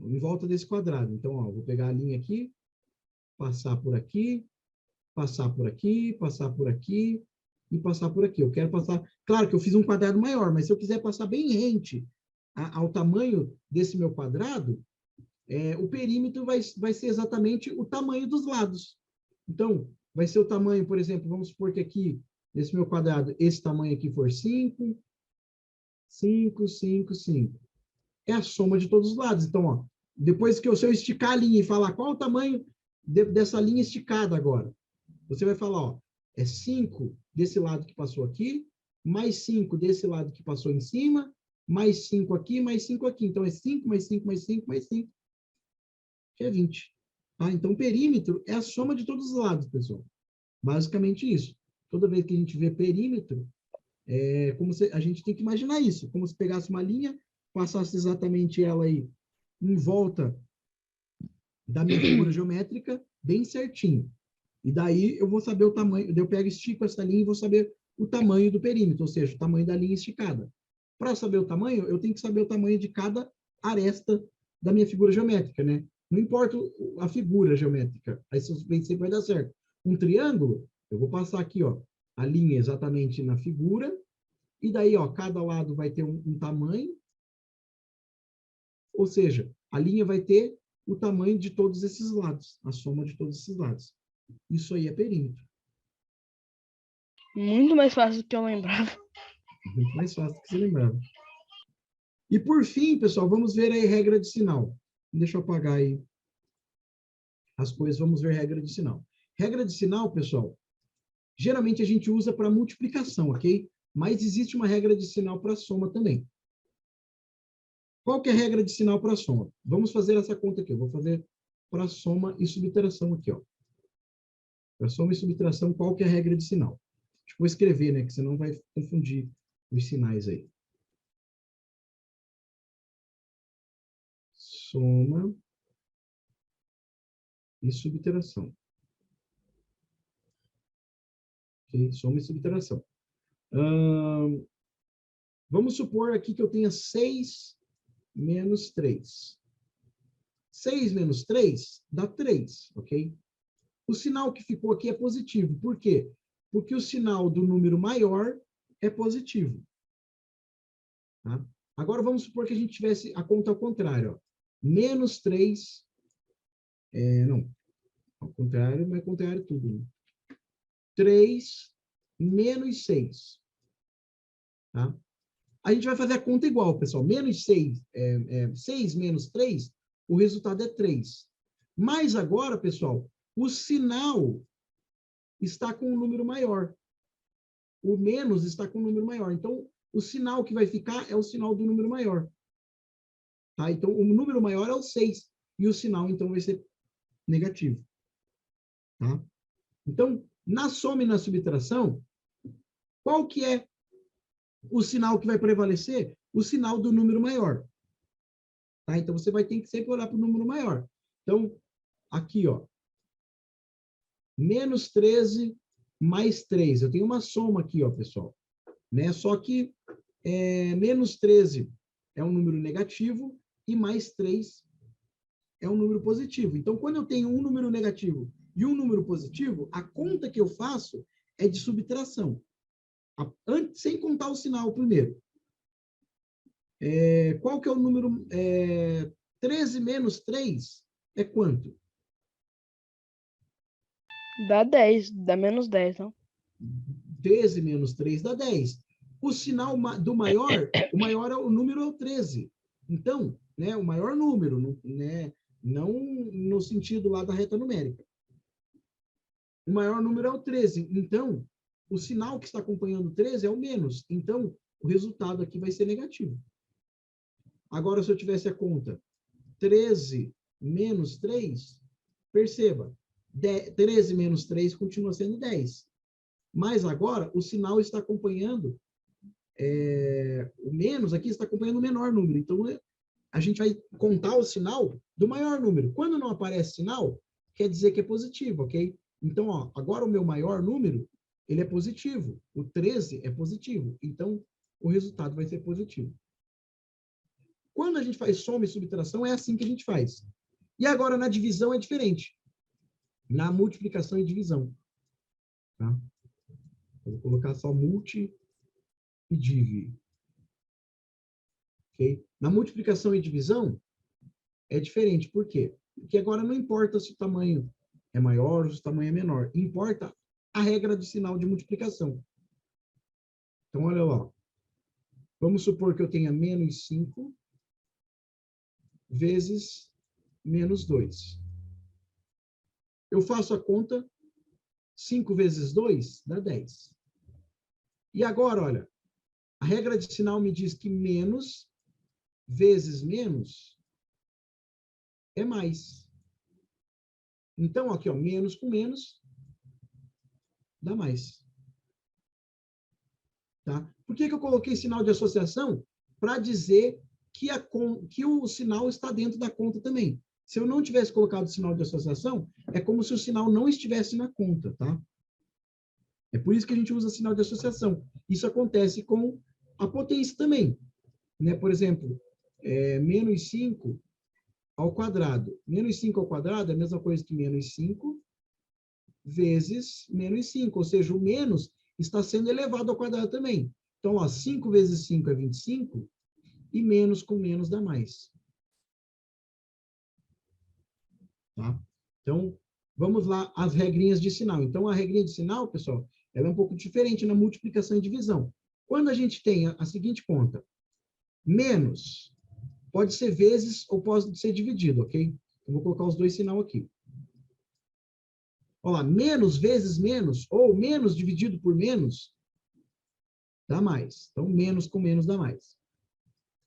Em volta desse quadrado. Então, ó, vou pegar a linha aqui, passar por aqui, passar por aqui, passar por aqui e passar por aqui. Eu quero passar... Claro que eu fiz um quadrado maior, mas se eu quiser passar bem rente ao tamanho desse meu quadrado, o perímetro vai ser exatamente o tamanho dos lados. Então, vai ser o tamanho, por exemplo, vamos supor que aqui, nesse meu quadrado, esse tamanho aqui for 5, 5, 5, 5. É a soma de todos os lados. Então, ó, depois que se eu esticar a linha e falar qual o tamanho dessa linha esticada agora, você vai falar, ó, é 5 desse lado que passou aqui, mais 5 desse lado que passou em cima, mais 5 aqui, mais 5 aqui. Então, é 5, mais 5, mais 5, mais 5, que é 20. Tá? Então, perímetro é a soma de todos os lados, pessoal. Basicamente isso. Toda vez que a gente vê perímetro, a gente tem que imaginar isso, como se pegasse uma linha, passasse exatamente ela aí em volta da minha figura geométrica, bem certinho. E daí eu vou saber o tamanho, eu pego e estico essa linha e vou saber o tamanho do perímetro, ou seja, o tamanho da linha esticada. Para saber o tamanho, eu tenho que saber o tamanho de cada aresta da minha figura geométrica, né? Não importa a figura geométrica, aí sempre vai dar certo. Um triângulo, eu vou passar aqui, ó, a linha exatamente na figura, e daí, ó, cada lado vai ter um tamanho, ou seja, a linha vai ter o tamanho de todos esses lados, a soma de todos esses lados. Isso aí é perímetro. Muito mais fácil do que eu lembrava. Muito mais fácil do que você lembrava. E por fim, pessoal, vamos ver aí regra de sinal. Deixa eu apagar aí as coisas, vamos ver regra de sinal. Regra de sinal, pessoal, geralmente a gente usa para multiplicação, ok? Mas existe uma regra de sinal para soma também. Qual que é a regra de sinal para soma? Vamos fazer essa conta aqui. Eu vou fazer para soma e subtração aqui, ó. Para soma e subtração, qual que é a regra de sinal? Acho que vou escrever, né? Que senão vai confundir os sinais aí. Soma e subtração. Ok? Soma e subtração. Vamos supor aqui que eu tenha 6 menos 3. 6 menos 3 dá 3, ok? O sinal que ficou aqui é positivo. Por quê? Porque o sinal do número maior é positivo. Tá? Agora, vamos supor que a gente tivesse a conta ao contrário. Ó. Menos 3... não. Ao contrário, mas ao contrário tudo. Né? 3 menos 6. Tá? A gente vai fazer a conta igual, pessoal. Menos 6, 6 menos 3, o resultado é 3. Mas agora, pessoal, o sinal está com um número maior. O menos está com um número maior. Então, o sinal que vai ficar é o sinal do número maior. Tá? Então, o número maior é o 6. E o sinal, então, vai ser negativo. Tá? Então, na soma e na subtração, qual que é o sinal que vai prevalecer? O sinal do número maior. Tá? Então, você vai ter que sempre olhar para o número maior. Então, aqui, ó. Menos 13 mais 3. Eu tenho uma soma aqui, ó, pessoal. Né? Só que menos 13 é um número negativo e mais 3 é um número positivo. Então, quando eu tenho um número negativo e um número positivo, a conta que eu faço é de subtração. Sem contar o sinal primeiro. Qual que é o número? 13 menos 3 é quanto? Dá 10, dá menos 10, não? 13 menos 3 dá 10. O sinal do maior, o maior é o número é o 13. Então, né, o maior número, né, não no sentido lá da reta numérica. O maior número é o 13. Então, o sinal que está acompanhando o 13 é o menos. Então, o resultado aqui vai ser negativo. Agora, se eu tivesse a conta 13 menos 3, perceba, 13 menos 3 continua sendo 10. Mas agora, o sinal está acompanhando, o menos aqui está acompanhando o menor número. Então, a gente vai contar o sinal do maior número. Quando não aparece sinal, quer dizer que é positivo, ok? Então, ó, agora o meu maior número, ele é positivo. O 13 é positivo. Então, o resultado vai ser positivo. Quando a gente faz soma e subtração, é assim que a gente faz. E agora, na divisão, é diferente. Na multiplicação e divisão. Tá? Eu vou colocar só multi e div. Okay? Na multiplicação e divisão, é diferente. Por quê? Porque agora não importa se o tamanho é maior ou se o tamanho é menor. Importa a regra do sinal de multiplicação. Então, olha lá. Vamos supor que eu tenha menos 5 vezes menos 2. Eu faço a conta, 5 vezes 2 dá 10. E agora, olha, a regra de sinal me diz que menos vezes menos é mais. Então, aqui, ó, menos com menos dá mais. Tá? Por que eu coloquei sinal de associação? Para dizer que o sinal está dentro da conta também. Se eu não tivesse colocado o sinal de associação, é como se o sinal não estivesse na conta, tá? É por isso que a gente usa sinal de associação. Isso acontece com a potência também. Né? Por exemplo, menos 5 ao quadrado. Menos 5 ao quadrado é a mesma coisa que menos 5 vezes menos 5. Ou seja, o menos está sendo elevado ao quadrado também. Então, ó, 5 vezes 5 é 25, e menos com menos dá mais. Tá? Então, vamos lá, as regrinhas de sinal. Então, a regrinha de sinal, pessoal, ela é um pouco diferente na multiplicação e divisão. Quando a gente tem a seguinte conta, menos pode ser vezes ou pode ser dividido, ok? Eu vou colocar os dois sinal aqui. Olha lá, menos vezes menos, ou menos dividido por menos, dá mais. Então, menos com menos dá mais.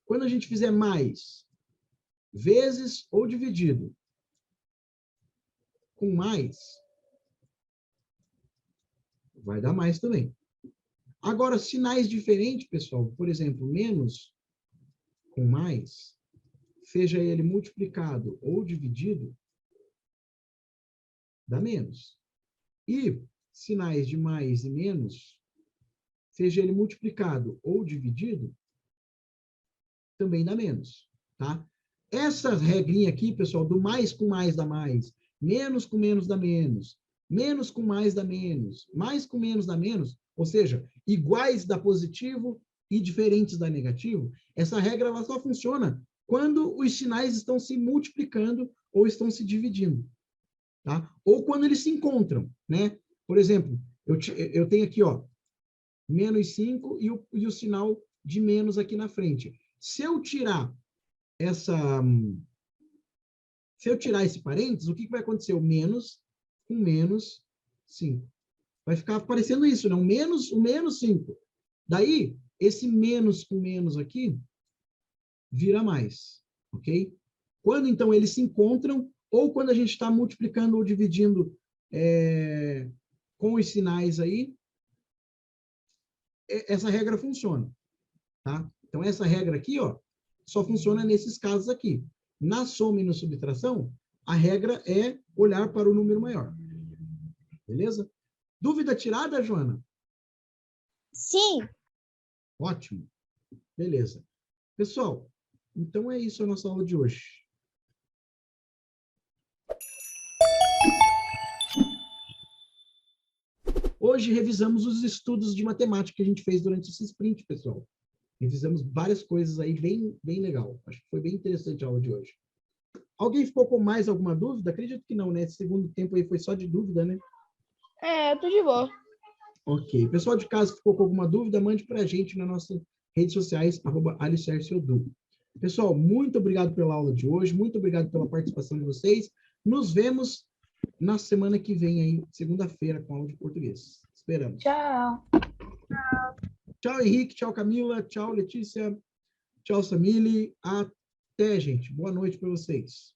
Quando a gente fizer mais, vezes ou dividido com mais, vai dar mais também. Agora, sinais diferentes, pessoal, por exemplo, menos com mais, seja ele multiplicado ou dividido, dá menos. E sinais de mais e menos, seja ele multiplicado ou dividido, também dá menos, tá? Essa regrinha aqui, pessoal, do mais com mais dá mais, menos com menos dá menos, menos com mais dá menos, mais com menos dá menos, ou seja, iguais dá positivo e diferentes dá negativo, essa regra ela só funciona quando os sinais estão se multiplicando ou estão se dividindo, tá? Ou quando eles se encontram, né? Por exemplo, eu tenho aqui, ó, menos 5 e o sinal de menos aqui na frente. Se eu tirar esse parênteses, o que vai acontecer? O menos com menos 5. Vai ficar aparecendo isso, né? O menos 5. Daí, esse menos com menos aqui vira mais, ok? Quando, então, eles se encontram, ou quando a gente está multiplicando ou dividindo com os sinais aí, essa regra funciona, tá? Então, essa regra aqui, ó, só funciona nesses casos aqui. Na soma e na subtração, a regra é olhar para o número maior. Beleza? Dúvida tirada, Joana? Sim. Ótimo. Beleza. Pessoal, então é isso a nossa aula de hoje. hoje revisamos os estudos de matemática que a gente fez durante esse sprint, pessoal. Revisamos várias coisas aí, bem legal. Acho que foi bem interessante a aula de hoje. Alguém ficou com mais alguma dúvida? Acredito que não, né? Esse segundo tempo aí foi só de dúvida, né? Eu tô de boa. Ok. Pessoal de casa ficou com alguma dúvida? Mande para a gente nas nossas redes sociais, @alicerceodu. Pessoal, muito obrigado pela aula de hoje, muito obrigado pela participação de vocês. Nos vemos na semana que vem aí, segunda-feira, com aula de português. Esperamos. Tchau. Tchau, Henrique. Tchau, Camila. Tchau, Letícia. Tchau, Samile. Até, gente. Boa noite para vocês.